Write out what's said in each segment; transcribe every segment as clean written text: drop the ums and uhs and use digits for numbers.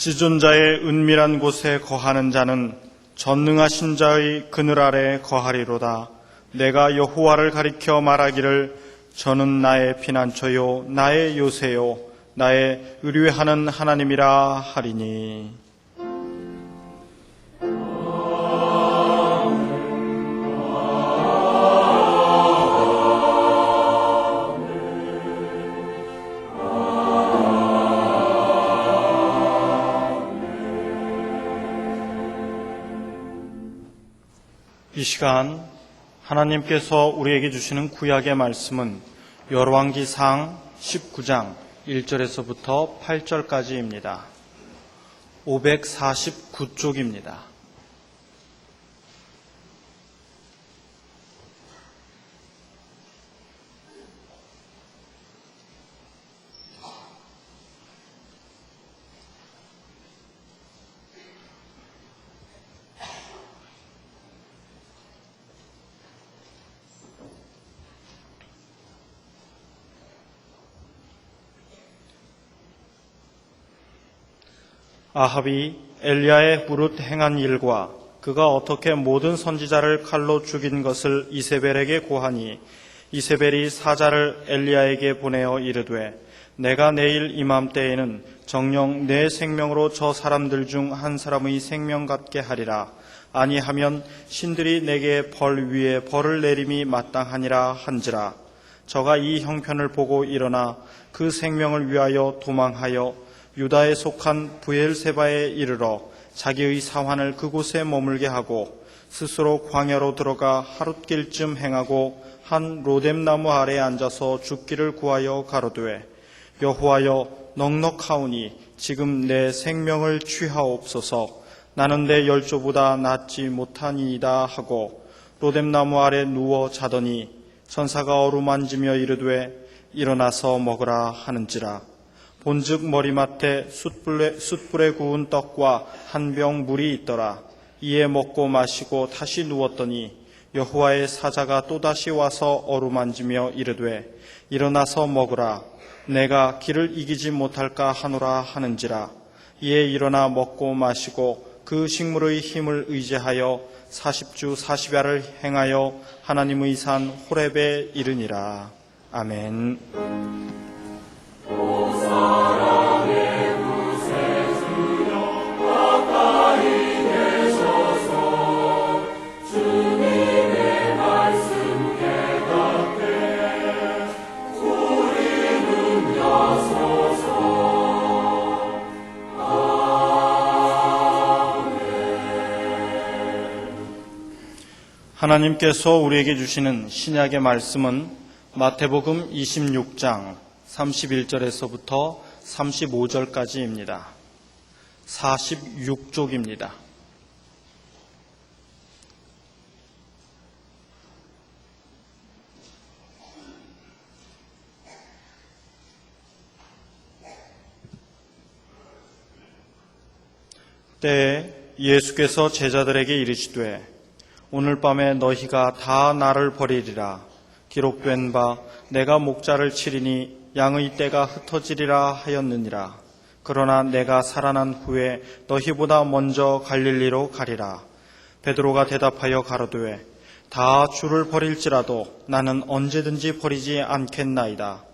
지존 자의 은밀한 곳에 거하는 자는 전능하신 자의 그늘 아래 거하리로다. 내가 여호와를 가리켜 말하기를 저는 나의 피난처요 나의 요새요 나의 의뢰하는 하나님이라 하리니. 이 시간 하나님께서 우리에게 주시는 구약의 말씀은 열왕기상 19장 1절에서부터 8절까지입니다. 549쪽입니다. 아합이 엘리야의 무릇 행한 일과 그가 어떻게 모든 선지자를 칼로 죽인 것을 이세벨에게 고하니 이세벨이 사자를 엘리야에게 보내어 이르되 내가 내일 이맘때에는 정녕 내 생명으로 저 사람들 중 한 사람의 생명 같게 하리라. 아니하면 신들이 내게 벌 위에 벌을 내림이 마땅하니라 한지라. 저가 이 형편을 보고 일어나 그 생명을 위하여 도망하여 유다에 속한 브엘세바에 이르러 자기의 사환을 그곳에 머물게 하고 스스로 광야로 들어가 하룻길쯤 행하고 한 로뎀나무 아래에 앉아서 죽기를 구하여 가로되 여호와여 넉넉하오니 지금 내 생명을 취하옵소서. 나는 내 열조보다 낫지 못하니이다 하고 로뎀나무 아래 누워 자더니 천사가 어루만지며 이르되 일어나서 먹으라 하는지라. 본즉 머리맡에 숯불에 구운 떡과 한 병 물이 있더라. 이에 먹고 마시고 다시 누웠더니 여호와의 사자가 또다시 와서 어루만지며 이르되 일어나서 먹으라. 내가 길을 이기지 못할까 하노라 하는지라. 이에 일어나 먹고 마시고 그 식물의 힘을 의지하여 40주 40야를 행하여 하나님의 산 호렙에 이르니라. 아멘. 하나님께서 우리에게 주시는 신약의 말씀은 마태복음 26장 31절에서부터 35절까지입니다. 46쪽입니다. 때에 예수께서 제자들에게 이르시되 오늘 밤에 너희가 다 나를 버리리라. 기록된 바 내가 목자를 치리니 양의 떼가 흩어지리라 하였느니라. 그러나 내가 살아난 후에 너희보다 먼저 갈릴리로 가리라. 베드로가 대답하여 가로되 다 주를 버릴지라도 나는 언제든지 버리지 않겠나이다.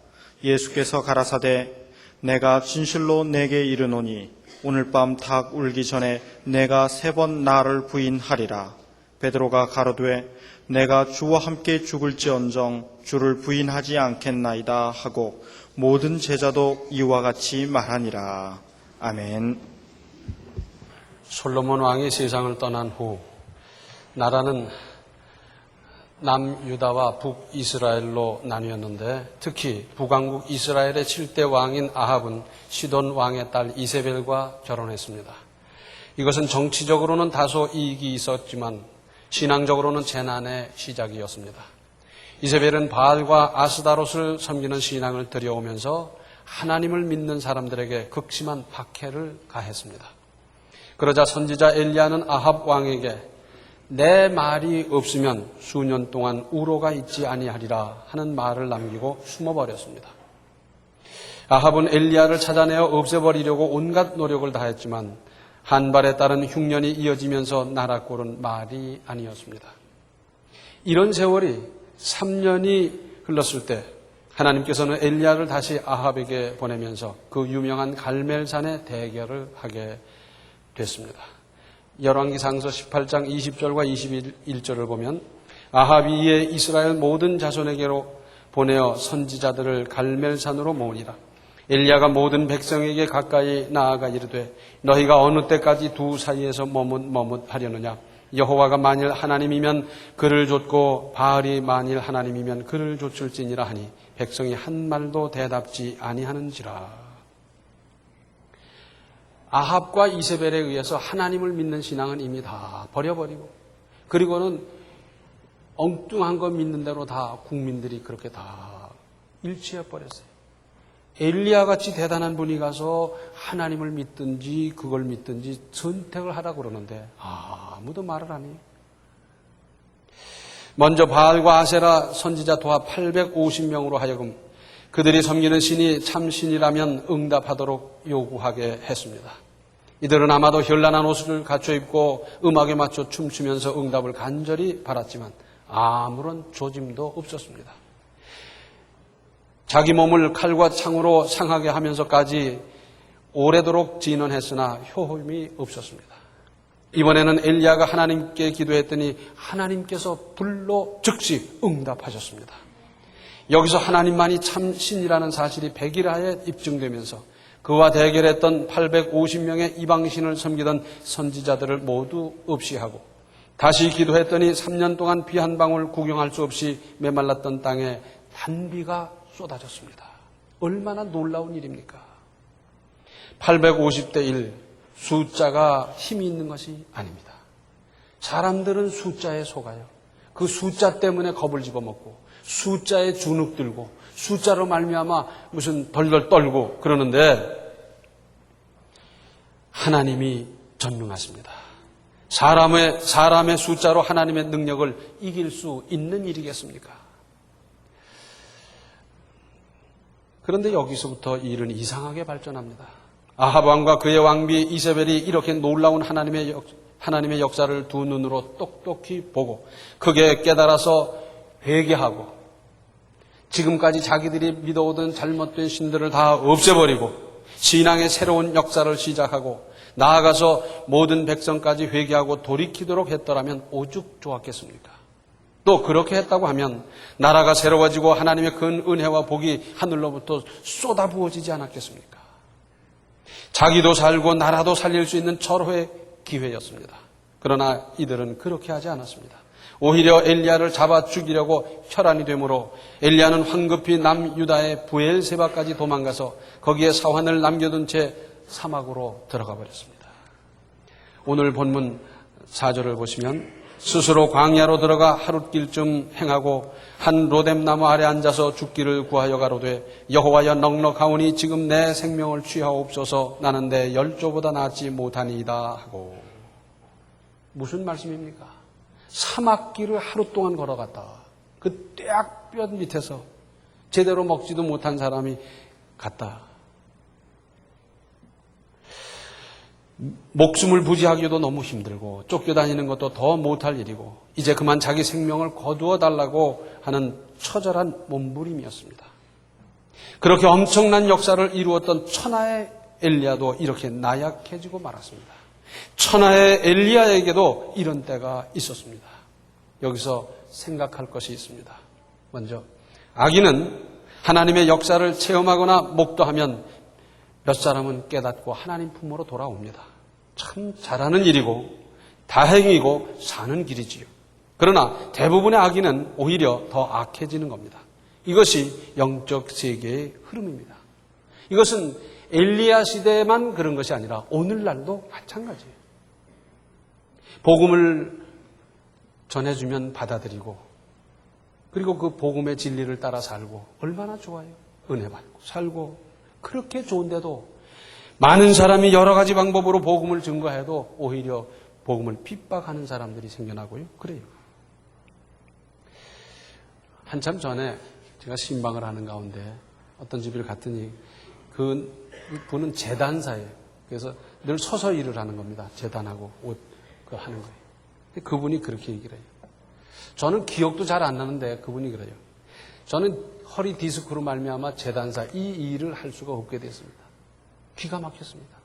예수께서 가라사대 내가 진실로 내게 이르노니 오늘 밤 닭 울기 전에 내가 3번 나를 부인하리라. 베드로가 가로되 내가 주와 함께 죽을지언정 주를 부인하지 않겠나이다 하고 모든 제자도 이와 같이 말하니라. 아멘. 솔로몬 왕이 세상을 떠난 후 나라는 남유다와 북이스라엘로 나뉘었는데 특히 북왕국 이스라엘의 7대 왕인 아합은 시돈 왕의 딸 이세벨과 결혼했습니다. 이것은 정치적으로는 다소 이익이 있었지만 신앙적으로는 재난의 시작이었습니다. 이세벨은 바알과 아스다롯을 섬기는 신앙을 들여오면서 하나님을 믿는 사람들에게 극심한 박해를 가했습니다. 그러자 선지자 엘리야는 아합 왕에게 내 말이 없으면 수년 동안 우로가 있지 아니하리라 하는 말을 남기고 숨어버렸습니다. 아합은 엘리야를 찾아내어 없애버리려고 온갖 노력을 다했지만 한 발에 따른 흉년이 이어지면서 나라 꼴은 말이 아니었습니다. 이런 세월이 3년이 흘렀을 때 하나님께서는 엘리야를 다시 아합에게 보내면서 그 유명한 갈멜산의 대결을 하게 됐습니다. 열왕기상서 18장 20절과 21절을 보면 아합이 이에 이스라엘 모든 자손에게로 보내어 선지자들을 갈멜산으로 모으니라. 엘리야가 모든 백성에게 가까이 나아가 이르되 너희가 어느 때까지 두 사이에서 머뭇머뭇하려느냐. 여호와가 만일 하나님이면 그를 좇고 바알이 만일 하나님이면 그를 좇을지니라 하니 백성이 한 말도 대답지 아니하는지라. 아합과 이세벨에 의해서 하나님을 믿는 신앙은 이미 다 버려버리고 그리고는 엉뚱한 거 믿는 대로 다 국민들이 그렇게 다 일치해버렸어요. 엘리야같이 대단한 분이 가서 하나님을 믿든지 그걸 믿든지 선택을 하라고 그러는데 아무도 말을 안 해요. 먼저 바알과 아세라 선지자 도합 850명으로 하여금 그들이 섬기는 신이 참신이라면 응답하도록 요구하게 했습니다. 이들은 아마도 현란한 옷을 갖춰 입고 음악에 맞춰 춤추면서 응답을 간절히 바랐지만 아무런 조짐도 없었습니다. 자기 몸을 칼과 창으로 상하게 하면서까지 오래도록 진언했으나 효험이 없었습니다. 이번에는 엘리야가 하나님께 기도했더니 하나님께서 불로 즉시 응답하셨습니다. 여기서 하나님만이 참 신이라는 사실이 백일하에 입증되면서 그와 대결했던 850명의 이방신을 섬기던 선지자들을 모두 없이 하고 다시 기도했더니 3년 동안 비 한 방울 구경할 수 없이 메말랐던 땅에 단비가 쏟아졌습니다. 얼마나 놀라운 일입니까? 850대 1, 숫자가 힘이 있는 것이 아닙니다. 사람들은 숫자에 속아요. 그 숫자 때문에 겁을 집어먹고 숫자에 주눅 들고 숫자로 말미암아 무슨 덜덜 떨고 그러는데 하나님이 전능하십니다. 사람의 숫자로 하나님의 능력을 이길 수 있는 일이겠습니까? 그런데 여기서부터 일은 이상하게 발전합니다. 아합 왕과 그의 왕비 이세벨이 이렇게 놀라운 하나님의 역사를 두 눈으로 똑똑히 보고 크게 깨달아서 회개하고 지금까지 자기들이 믿어오던 잘못된 신들을 다 없애버리고 신앙의 새로운 역사를 시작하고 나아가서 모든 백성까지 회개하고 돌이키도록 했더라면 오죽 좋았겠습니까? 또 그렇게 했다고 하면 나라가 새로워지고 하나님의 큰 은혜와 복이 하늘로부터 쏟아부어지지 않았겠습니까? 자기도 살고 나라도 살릴 수 있는 절호의 기회였습니다. 그러나 이들은 그렇게 하지 않았습니다. 오히려 엘리야를 잡아 죽이려고 혈안이 되므로 엘리야는 황급히 남유다의 부엘세바까지 도망가서 거기에 사환을 남겨둔 채 사막으로 들어가 버렸습니다. 오늘 본문 4절을 보시면 스스로 광야로 들어가 하룻길쯤 행하고 한 로뎀나무 아래 앉아서 죽기를 구하여 가로되 여호와여 넉넉하오니 지금 내 생명을 취하옵소서 나는 내 열조보다 낫지 못하니이다 하고. 무슨 말씀입니까? 사막길을 하루 동안 걸어갔다. 그 뙤약볕 밑에서 제대로 먹지도 못한 사람이 갔다. 목숨을 부지하기도 너무 힘들고 쫓겨다니는 것도 더 못할 일이고 이제 그만 자기 생명을 거두어 달라고 하는 처절한 몸부림이었습니다. 그렇게 엄청난 역사를 이루었던 천하의 엘리야도 이렇게 나약해지고 말았습니다. 천하의 엘리야에게도 이런 때가 있었습니다. 여기서 생각할 것이 있습니다. 먼저 악인은 하나님의 역사를 체험하거나 목도하면 몇 사람은 깨닫고 하나님 품으로 돌아옵니다. 참 잘하는 일이고 다행이고 사는 길이지요. 그러나 대부분의 악인은 오히려 더 악해지는 겁니다. 이것이 영적 세계의 흐름입니다. 이것은 엘리야 시대에만 그런 것이 아니라 오늘날도 마찬가지예요. 복음을 전해주면 받아들이고 그리고 그 복음의 진리를 따라 살고 얼마나 좋아요. 은혜 받고 살고 그렇게 좋은데도 많은 사람이 여러 가지 방법으로 복음을 증거해도 오히려 복음을 핍박하는 사람들이 생겨나고요. 그래요. 한참 전에 제가 신방을 하는 가운데 어떤 집을 갔더니 그분은 제단사예요. 그래서 늘 서서 일을 하는 겁니다. 제단하고 옷 하는 거예요. 그분이 그렇게 얘기를 해요. 저는 기억도 잘 안 나는데 그분이 그래요. 저는 허리 디스크로 말미암아 제단사 이 일을 할 수가 없게 됐습니다. 기가 막혔습니다.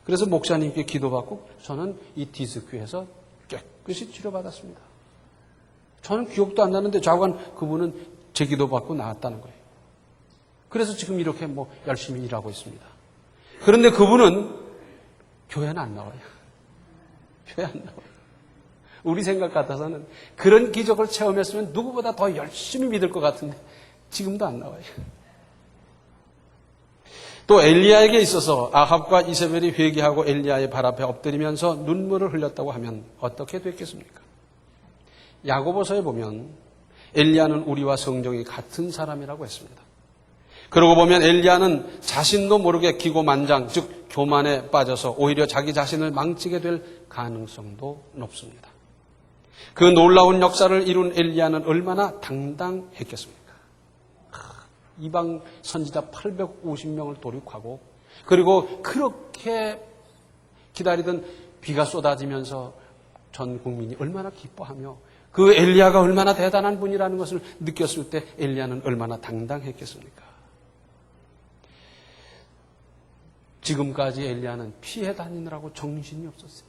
그래서 목사님께 기도받고 저는 이 디스크에서 깨끗이 치료받았습니다. 저는 기억도 안 나는데 좌우간 그분은 제 기도받고 나았다는 거예요. 그래서 지금 이렇게 열심히 일하고 있습니다. 그런데 그분은 교회는 안 나와요. 교회 안 나와요. 우리 생각 같아서는 그런 기적을 체험했으면 누구보다 더 열심히 믿을 것 같은데 지금도 안 나와요. 또 엘리야에게 있어서 아합과 이세벨이 회개하고 엘리야의 발 앞에 엎드리면서 눈물을 흘렸다고 하면 어떻게 됐겠습니까? 야고보서에 보면 엘리야는 우리와 성정이 같은 사람이라고 했습니다. 그러고 보면 엘리야는 자신도 모르게 기고만장, 즉 교만에 빠져서 오히려 자기 자신을 망치게 될 가능성도 높습니다. 그 놀라운 역사를 이룬 엘리야는 얼마나 당당했겠습니까? 이방 선지자 850명을 도륙하고 그리고 그렇게 기다리던 비가 쏟아지면서 전 국민이 얼마나 기뻐하며 그 엘리야가 얼마나 대단한 분이라는 것을 느꼈을 때 엘리야는 얼마나 당당했겠습니까? 지금까지 엘리야는 피해 다니느라고 정신이 없었어요.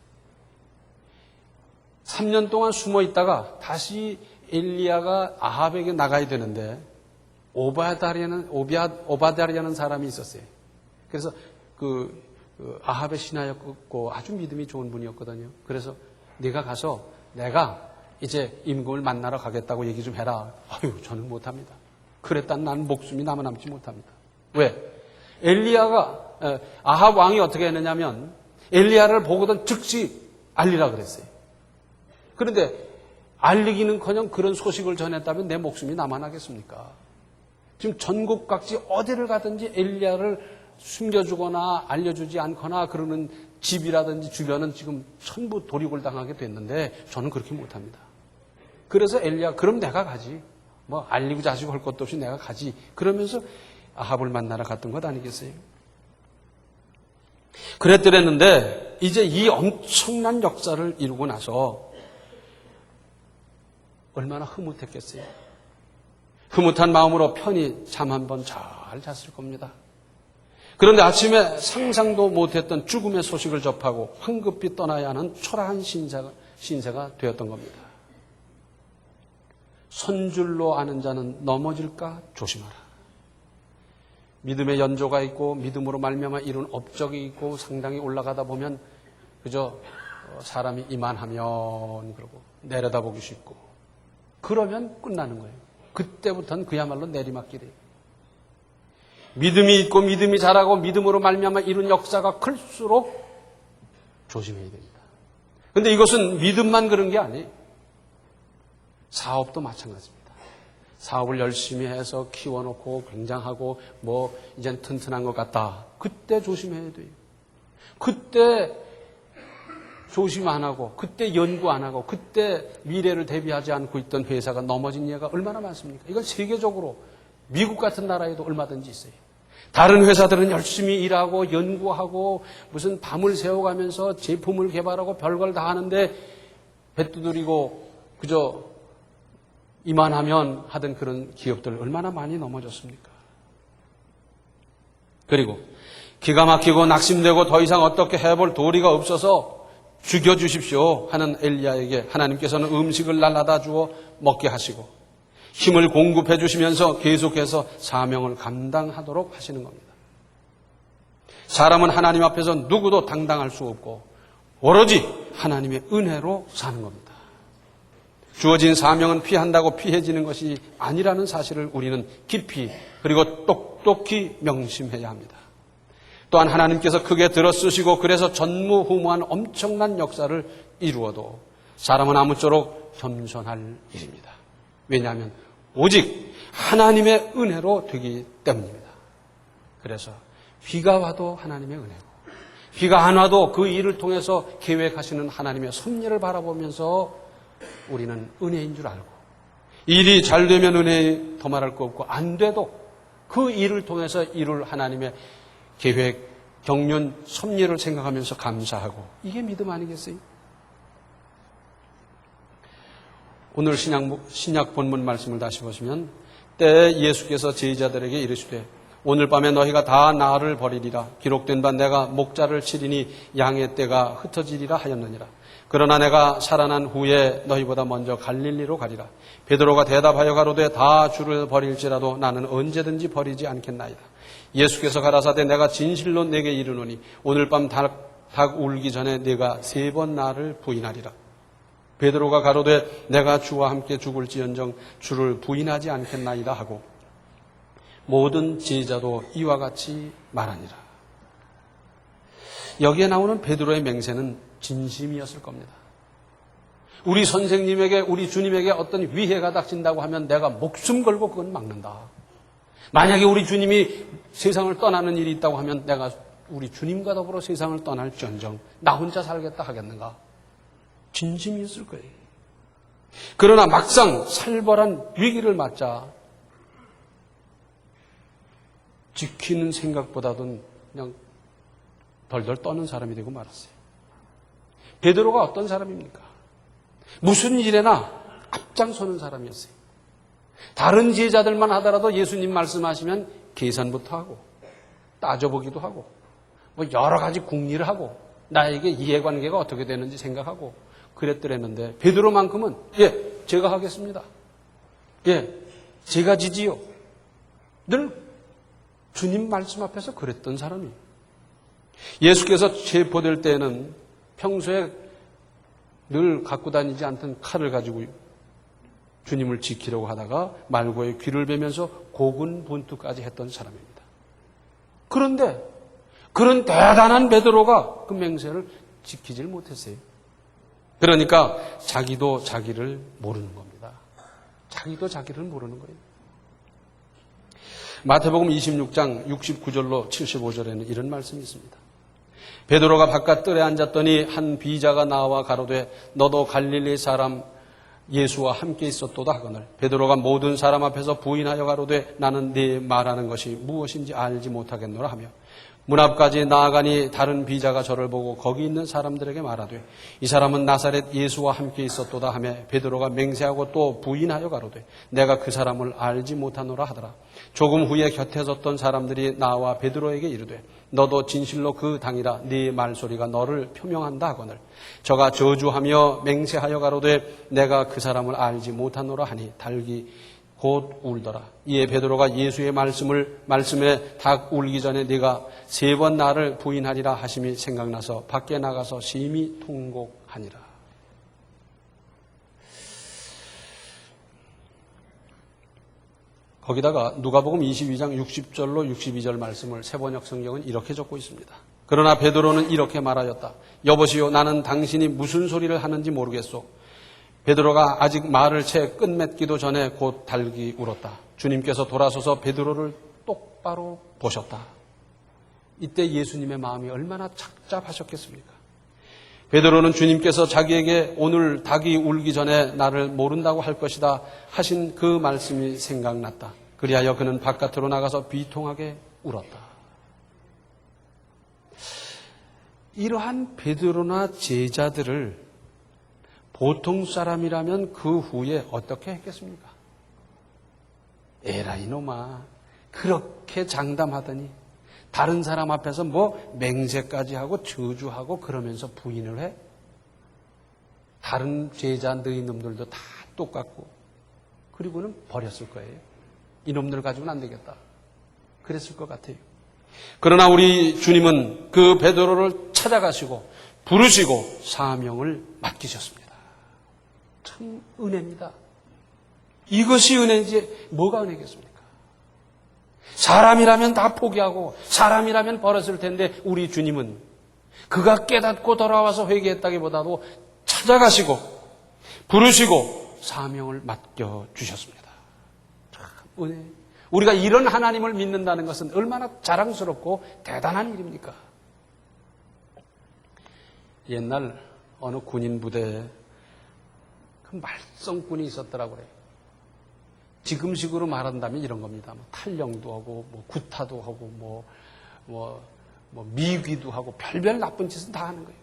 3년 동안 숨어 있다가 다시 엘리야가 아합에게 나가야 되는데 오바댜라는 사람이 있었어요. 그래서 아합의 신하였고 아주 믿음이 좋은 분이었거든요. 그래서 네가 가서 내가 이제 임금을 만나러 가겠다고 얘기 좀 해라. 아유, 저는 못합니다. 그랬단 난 목숨이 남아남지 못합니다. 왜? 엘리야가 아합 왕이 어떻게 했느냐면 엘리야를 보고든 즉시 알리라 그랬어요. 그런데 알리기는커녕 그런 소식을 전했다면 내 목숨이 남아나겠습니까? 지금 전국 각지 어디를 가든지 엘리야를 숨겨주거나 알려주지 않거나 그러는 집이라든지 주변은 지금 전부 도륙을 당하게 됐는데 저는 그렇게 못합니다. 그래서 엘리야 그럼 내가 가지. 알리고 자시고 할 것도 없이 내가 가지. 그러면서 아합을 만나러 갔던 것 아니겠어요? 그랬더랬는데 이제 이 엄청난 역사를 이루고 나서 얼마나 흐뭇했겠어요. 흐뭇한 마음으로 편히 잠 한 번 잘 잤을 겁니다. 그런데 아침에 상상도 못했던 죽음의 소식을 접하고 황급히 떠나야 하는 초라한 신세가 되었던 겁니다. 선줄로 아는 자는 넘어질까 조심하라. 믿음의 연조가 있고 믿음으로 말미암아 이룬 업적이 있고 상당히 올라가다 보면 그저 사람이 이만하면 그러고 내려다보기 쉽고 그러면 끝나는 거예요. 그때부터는 그야말로 내리막길이에요. 믿음이 있고 믿음이 자라고 믿음으로 말미암아 이룬 역사가 클수록 조심해야 됩니다. 그런데 이것은 믿음만 그런 게 아니에요. 사업도 마찬가지입니다. 사업을 열심히 해서 키워놓고 굉장하고 이젠 튼튼한 것 같다. 그때 조심해야 돼요. 그때 조심 안 하고 그때 연구 안 하고 그때 미래를 대비하지 않고 있던 회사가 넘어진 예가 얼마나 많습니까? 이건 세계적으로 미국 같은 나라에도 얼마든지 있어요. 다른 회사들은 열심히 일하고 연구하고 무슨 밤을 새워가면서 제품을 개발하고 별걸 다 하는데 배 두드리고 그저 이만하면 하던 그런 기업들 얼마나 많이 넘어졌습니까? 그리고 기가 막히고 낙심되고 더 이상 어떻게 해볼 도리가 없어서 죽여주십시오 하는 엘리야에게 하나님께서는 음식을 날라다 주어 먹게 하시고 힘을 공급해 주시면서 계속해서 사명을 감당하도록 하시는 겁니다. 사람은 하나님 앞에서 누구도 당당할 수 없고 오로지 하나님의 은혜로 사는 겁니다. 주어진 사명은 피한다고 피해지는 것이 아니라는 사실을 우리는 깊이 그리고 똑똑히 명심해야 합니다. 또한 하나님께서 크게 들어쓰시고 그래서 전무후무한 엄청난 역사를 이루어도 사람은 아무쪼록 겸손할 일입니다. 왜냐하면 오직 하나님의 은혜로 되기 때문입니다. 그래서 비가 와도 하나님의 은혜고 비가 안 와도 그 일을 통해서 계획하시는 하나님의 섭리를 바라보면서 우리는 은혜인 줄 알고 일이 잘 되면 은혜에 더 말할 거 없고 안 돼도 그 일을 통해서 이룰 하나님의 계획, 경륜, 섭리를 생각하면서 감사하고, 이게 믿음 아니겠어요? 오늘 신약 본문 말씀을 다시 보시면 때에 예수께서 제자들에게 이르시되 오늘 밤에 너희가 다 나를 버리리라. 기록된 바 내가 목자를 치리니 양의 떼가 흩어지리라 하였느니라. 그러나 내가 살아난 후에 너희보다 먼저 갈릴리로 가리라. 베드로가 대답하여 가로되 다 주를 버릴지라도 나는 언제든지 버리지 않겠나이다. 예수께서 가라사대 내가 진실로 내게 이르노니 오늘 밤 닭 울기 전에 네가 3번 나를 부인하리라. 베드로가 가로되 내가 주와 함께 죽을지언정 주를 부인하지 않겠나이다 하고 모든 제자도 이와 같이 말하니라. 여기에 나오는 베드로의 맹세는 진심이었을 겁니다. 우리 선생님에게, 우리 주님에게 어떤 위해가 닥친다고 하면 내가 목숨 걸고 그건 막는다. 만약에 우리 주님이 세상을 떠나는 일이 있다고 하면 내가 우리 주님과 더불어 세상을 떠날지언정 나 혼자 살겠다 하겠는가? 진심이었을 거예요. 그러나 막상 살벌한 위기를 맞자 지키는 생각보다는 그냥 덜덜 떠는 사람이 되고 말았어요. 베드로가 어떤 사람입니까? 무슨 일에나 앞장서는 사람이었어요. 다른 제자들만 하더라도 예수님 말씀하시면 계산부터 하고 따져보기도 하고 뭐 여러 가지 궁리를 하고 나에게 이해관계가 어떻게 되는지 생각하고 그랬더랬는데 베드로만큼은 제가 하겠습니다. 제가 지지요. 늘 주님 말씀 앞에서 그랬던 사람이에요. 예수께서 체포될 때에는 평소에 늘 갖고 다니지 않던 칼을 가지고 주님을 지키려고 하다가 말고의 귀를 베면서 고군분투까지 했던 사람입니다. 그런데 그런 대단한 베드로가 그 맹세를 지키질 못했어요. 그러니까 자기도 자기를 모르는 겁니다. 자기도 자기를 모르는 거예요. 마태복음 26장 69절로 75절에는 이런 말씀이 있습니다. 베드로가 바깥 뜰에 앉았더니 한 비자가 나와 가로되 너도 갈릴리 사람 예수와 함께 있었도다 하거늘 베드로가 모든 사람 앞에서 부인하여 가로되 나는 네 말하는 것이 무엇인지 알지 못하겠노라 하며 문 앞까지 나아가니 다른 비자가 저를 보고 거기 있는 사람들에게 말하되 이 사람은 나사렛 예수와 함께 있었도다 하며 베드로가 맹세하고 또 부인하여 가로되 내가 그 사람을 알지 못하노라 하더라. 조금 후에 곁에 섰던 사람들이 나와 베드로에게 이르되 너도 진실로 그 당이라 네 말소리가 너를 표명한다 하거늘 저가 저주하며 맹세하여 가로되 내가 그 사람을 알지 못하노라 하니 닭이 곧 울더라. 이에 베드로가 예수의 말씀에 닭 울기 전에 네가 3번 나를 부인하리라 하심이 생각나서 밖에 나가서 심히 통곡하니라. 거기다가 누가복음 22장 60절로 62절 말씀을 새번역 성경은 이렇게 적고 있습니다. 그러나 베드로는 이렇게 말하였다. 여보시오 나는 당신이 무슨 소리를 하는지 모르겠소. 베드로가 아직 말을 채 끝맺기도 전에 곧 닭이 울었다. 주님께서 돌아서서 베드로를 똑바로 보셨다. 이때 예수님의 마음이 얼마나 착잡하셨겠습니까? 베드로는 주님께서 자기에게 오늘 닭이 울기 전에 나를 모른다고 할 것이다 하신 그 말씀이 생각났다. 그리하여 그는 바깥으로 나가서 비통하게 울었다. 이러한 베드로나 제자들을 보통 사람이라면 그 후에 어떻게 했겠습니까? 에라 이놈아 그렇게 장담하더니 다른 사람 앞에서 뭐 맹세까지 하고 저주하고 그러면서 부인을 해? 다른 제자 너희 놈들도 다 똑같고 그리고는 버렸을 거예요. 이놈들 가지고는 안 되겠다. 그랬을 것 같아요. 그러나 우리 주님은 그 베드로를 찾아가시고 부르시고 사명을 맡기셨습니다. 참 은혜입니다. 이것이 은혜지 뭐가 은혜겠습니까? 사람이라면 다 포기하고 사람이라면 버렸을 텐데 우리 주님은 그가 깨닫고 돌아와서 회개했다기보다도 찾아가시고 부르시고 사명을 맡겨주셨습니다. 참 은혜. 우리가 이런 하나님을 믿는다는 것은 얼마나 자랑스럽고 대단한 일입니까? 옛날 어느 군인 부대에 그 말썽꾼이 있었더라고요. 지금식으로 말한다면 이런 겁니다. 뭐 탈령도 하고, 뭐 구타도 하고, 뭐 미기도 하고 별별 나쁜 짓은 다 하는 거예요.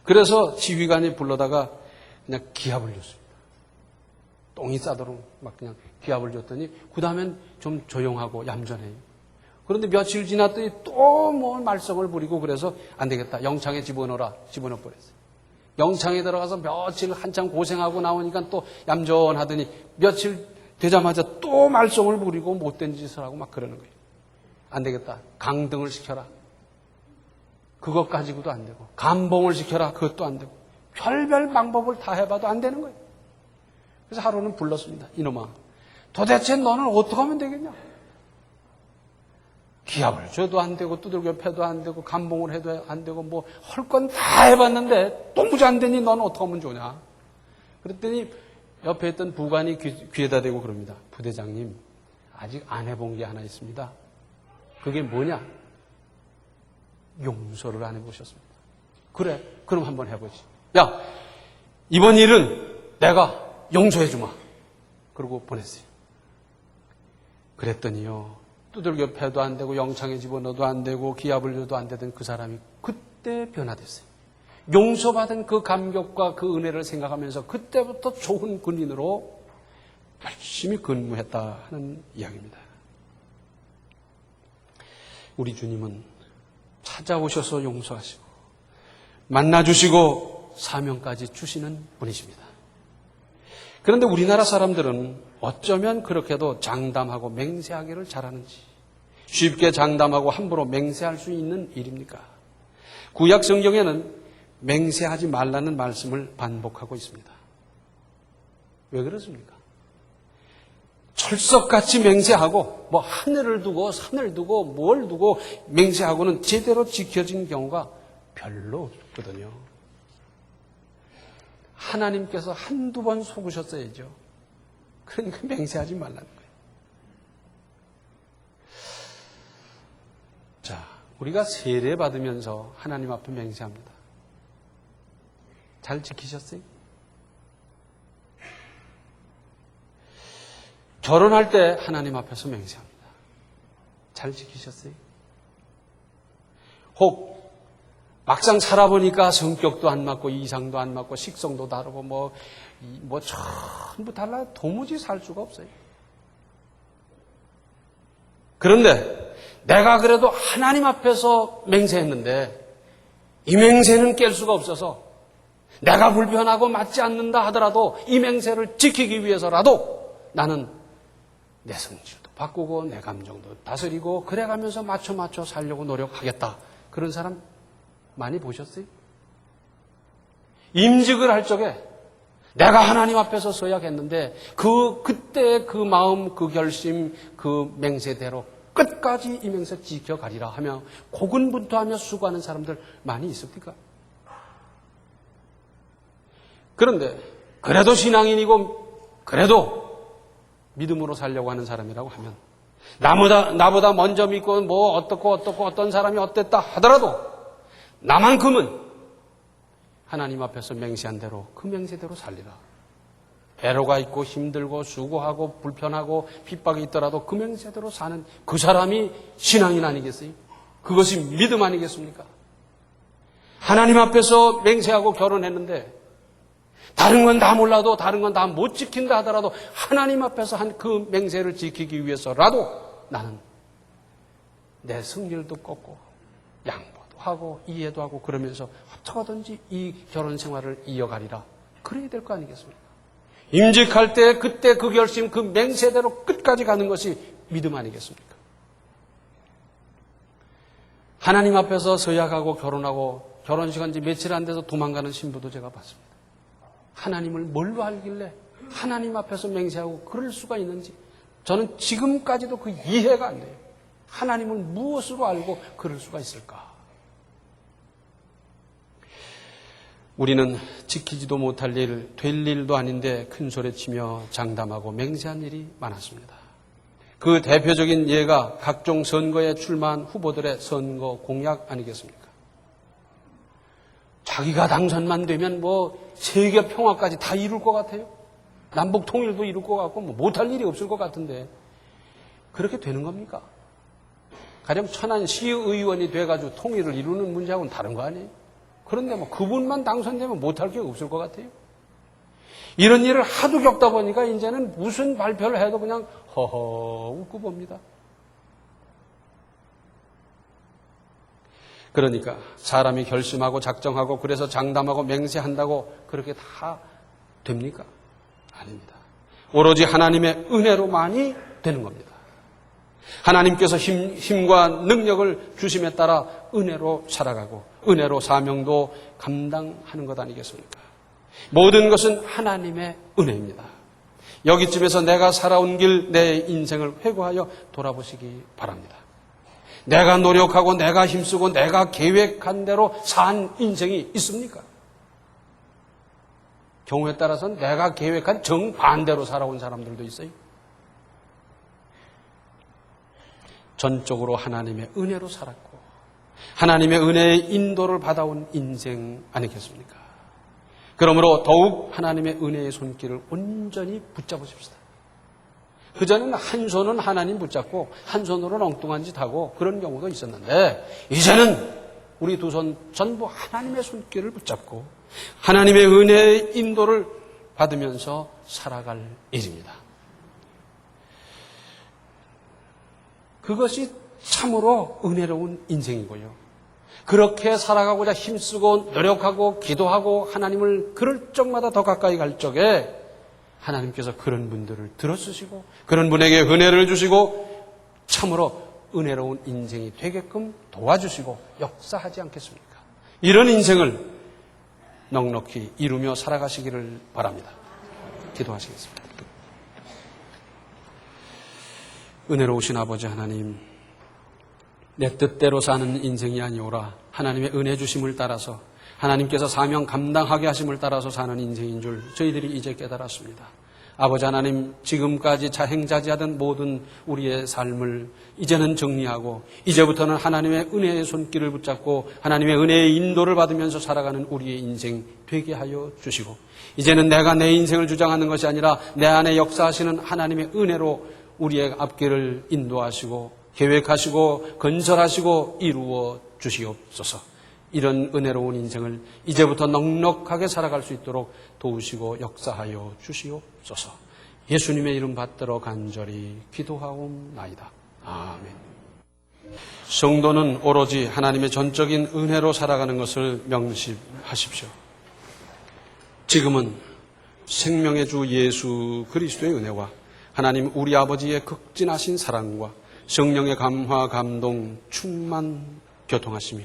그래서 지휘관이 불러다가 그냥 기합을 줬습니다. 똥이 싸도록 막 그냥 기합을 줬더니 그 다음엔 좀 조용하고 얌전해요. 그런데 며칠 지났더니 또 뭐 말썽을 부리고 그래서 안 되겠다. 영창에 집어넣어버렸어요. 영창에 들어가서 며칠 한참 고생하고 나오니까 또 얌전하더니 며칠 되자마자 또 말썽을 부리고 못된 짓을 하고 막 그러는 거예요. 안 되겠다. 강등을 시켜라. 그것 가지고도 안 되고 감봉을 시켜라. 그것도 안 되고 별별 방법을 다 해봐도 안 되는 거예요. 그래서 하루는 불렀습니다. 이놈아, 도대체 너는 어떻게 하면 되겠냐? 기합을 줘도 안 되고 두들겨 패도 안 되고 감봉을 해도 안 되고 뭐 할 건 다 해봤는데 도무지 안 되니 너는 어떻게 하면 좋냐? 그랬더니 옆에 있던 부관이 귀에다 대고 그럽니다. 부대장님, 아직 안 해본 게 하나 있습니다. 그게 뭐냐? 용서를 안 해보셨습니다. 그래, 그럼 한번 해보지. 야, 이번 일은 내가 용서해주마. 그러고 보냈어요. 그랬더니요, 두들겨 패도 안 되고 영창에 집어넣어도 안 되고 기합을 줘도 안 되던 그 사람이 그때 변화됐어요. 용서받은 그 감격과 그 은혜를 생각하면서 그때부터 좋은 군인으로 열심히 근무했다 하는 이야기입니다. 우리 주님은 찾아오셔서 용서하시고 만나주시고 사명까지 주시는 분이십니다. 그런데 우리나라 사람들은 어쩌면 그렇게도 장담하고 맹세하기를 잘하는지, 쉽게 장담하고 함부로 맹세할 수 있는 일입니까? 구약 성경에는 맹세하지 말라는 말씀을 반복하고 있습니다. 왜 그렇습니까? 철석같이 맹세하고 뭐 하늘을 두고 산을 두고 뭘 두고 맹세하고는 제대로 지켜진 경우가 별로 없거든요. 하나님께서 한두 번 속으셨어야죠. 그러니까 맹세하지 말라는 거예요. 자, 우리가 세례 받으면서 하나님 앞에 맹세합니다. 잘 지키셨어요? 결혼할 때 하나님 앞에서 맹세합니다. 잘 지키셨어요? 혹 막상 살아보니까 성격도 안 맞고 이상도 안 맞고 식성도 다르고 뭐 전부 달라 도무지 살 수가 없어요. 그런데 내가 그래도 하나님 앞에서 맹세했는데 이 맹세는 깰 수가 없어서 내가 불편하고 맞지 않는다 하더라도 이 맹세를 지키기 위해서라도 나는 내 성질도 바꾸고 내 감정도 다스리고 그래가면서 맞춰 살려고 노력하겠다. 그런 사람 많이 보셨어요? 임직을 할 적에 내가 하나님 앞에서 서야겠는데 그때 그 마음, 그 결심, 그 맹세대로 끝까지 이 맹세 지켜가리라 하며 고군분투하며 수고하는 사람들 많이 있습니까? 그런데 그래도 신앙인이고 그래도 믿음으로 살려고 하는 사람이라고 하면 나보다 먼저 믿고 뭐 어떻고 어떤 사람이 어땠다 하더라도 나만큼은 하나님 앞에서 맹세한 대로 그 맹세대로 살리라. 애로가 있고 힘들고 수고하고 불편하고 핍박이 있더라도 그 맹세대로 사는 그 사람이 신앙인 아니겠어요? 그것이 믿음 아니겠습니까? 하나님 앞에서 맹세하고 결혼했는데 다른 건 다 몰라도 다른 건 다 못 지킨다 하더라도 하나님 앞에서 한 그 맹세를 지키기 위해서라도 나는 내 성질도 꺾고 양보도 하고 이해도 하고 그러면서 어떻게든지 이 결혼 생활을 이어가리라. 그래야 될 거 아니겠습니까? 임직할 때 그때 그 결심 그 맹세대로 끝까지 가는 것이 믿음 아니겠습니까? 하나님 앞에서 서약하고 결혼하고 결혼시간 지 며칠 안 돼서 도망가는 신부도 제가 봤습니다. 하나님을 뭘로 알길래 하나님 앞에서 맹세하고 그럴 수가 있는지 저는 지금까지도 그 이해가 안 돼요. 하나님을 무엇으로 알고 그럴 수가 있을까? 우리는 지키지도 못할 일, 될 일도 아닌데 큰 소리치며 장담하고 맹세한 일이 많았습니다. 그 대표적인 예가 각종 선거에 출마한 후보들의 선거 공약 아니겠습니까? 자기가 당선만 되면 뭐 세계 평화까지 다 이룰 것 같아요. 남북 통일도 이룰 것 같고 뭐 못할 일이 없을 것 같은데 그렇게 되는 겁니까? 가령 천안 시의원이 돼가지고 통일을 이루는 문제하고는 다른 거 아니에요? 그런데 뭐 그분만 당선되면 못할 게 없을 것 같아요. 이런 일을 하도 겪다 보니까 이제는 무슨 발표를 해도 그냥 허허 웃고 봅니다. 그러니까 사람이 결심하고 작정하고 그래서 장담하고 맹세한다고 그렇게 다 됩니까? 아닙니다. 오로지 하나님의 은혜로만이 되는 겁니다. 하나님께서 힘과 능력을 주심에 따라 은혜로 살아가고 은혜로 사명도 감당하는 것 아니겠습니까? 모든 것은 하나님의 은혜입니다. 여기쯤에서 내가 살아온 길, 내 인생을 회고하여 돌아보시기 바랍니다. 내가 노력하고 내가 힘쓰고 내가 계획한 대로 산 인생이 있습니까? 경우에 따라서는 내가 계획한 정반대로 살아온 사람들도 있어요. 전적으로 하나님의 은혜로 살았고 하나님의 은혜의 인도를 받아온 인생 아니겠습니까? 그러므로 더욱 하나님의 은혜의 손길을 온전히 붙잡으십시다. 그전에는 한 손은 하나님 붙잡고 한 손으로는 엉뚱한 짓 하고 그런 경우도 있었는데 이제는 우리 두 손 전부 하나님의 손길을 붙잡고 하나님의 은혜의 인도를 받으면서 살아갈 일입니다. 그것이 참으로 은혜로운 인생이고요. 그렇게 살아가고자 힘쓰고 노력하고 기도하고 하나님을 그럴 적마다 더 가까이 갈 적에 하나님께서 그런 분들을 들어주시고 그런 분에게 은혜를 주시고 참으로 은혜로운 인생이 되게끔 도와주시고 역사하지 않겠습니까? 이런 인생을 넉넉히 이루며 살아가시기를 바랍니다. 기도하시겠습니다. 은혜로우신 아버지 하나님, 내 뜻대로 사는 인생이 아니오라 하나님의 은혜 주심을 따라서 하나님께서 사명 감당하게 하심을 따라서 사는 인생인 줄 저희들이 이제 깨달았습니다. 아버지 하나님, 지금까지 자행자지하던 모든 우리의 삶을 이제는 정리하고 이제부터는 하나님의 은혜의 손길을 붙잡고 하나님의 은혜의 인도를 받으면서 살아가는 우리의 인생 되게 하여 주시고 이제는 내가 내 인생을 주장하는 것이 아니라 내 안에 역사하시는 하나님의 은혜로 우리의 앞길을 인도하시고 계획하시고 건설하시고 이루어 주시옵소서. 이런 은혜로운 인생을 이제부터 넉넉하게 살아갈 수 있도록 도우시고 역사하여 주시옵소서. 예수님의 이름 받들어 간절히 기도하옵나이다. 아멘. 성도는 오로지 하나님의 전적인 은혜로 살아가는 것을 명심하십시오. 지금은 생명의 주 예수 그리스도의 은혜와 하나님 우리 아버지의 극진하신 사랑과 성령의 감화, 감동, 충만, 교통하시며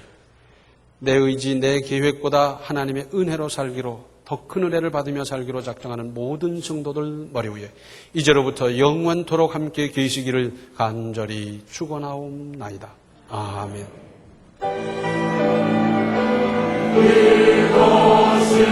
내 의지, 내 계획보다 하나님의 은혜로 살기로 더 큰 은혜를 받으며 살기로 작정하는 모든 성도들 머리 위에 이제로부터 영원토록 함께 계시기를 간절히 축원하옵나이다. 아멘. 이것이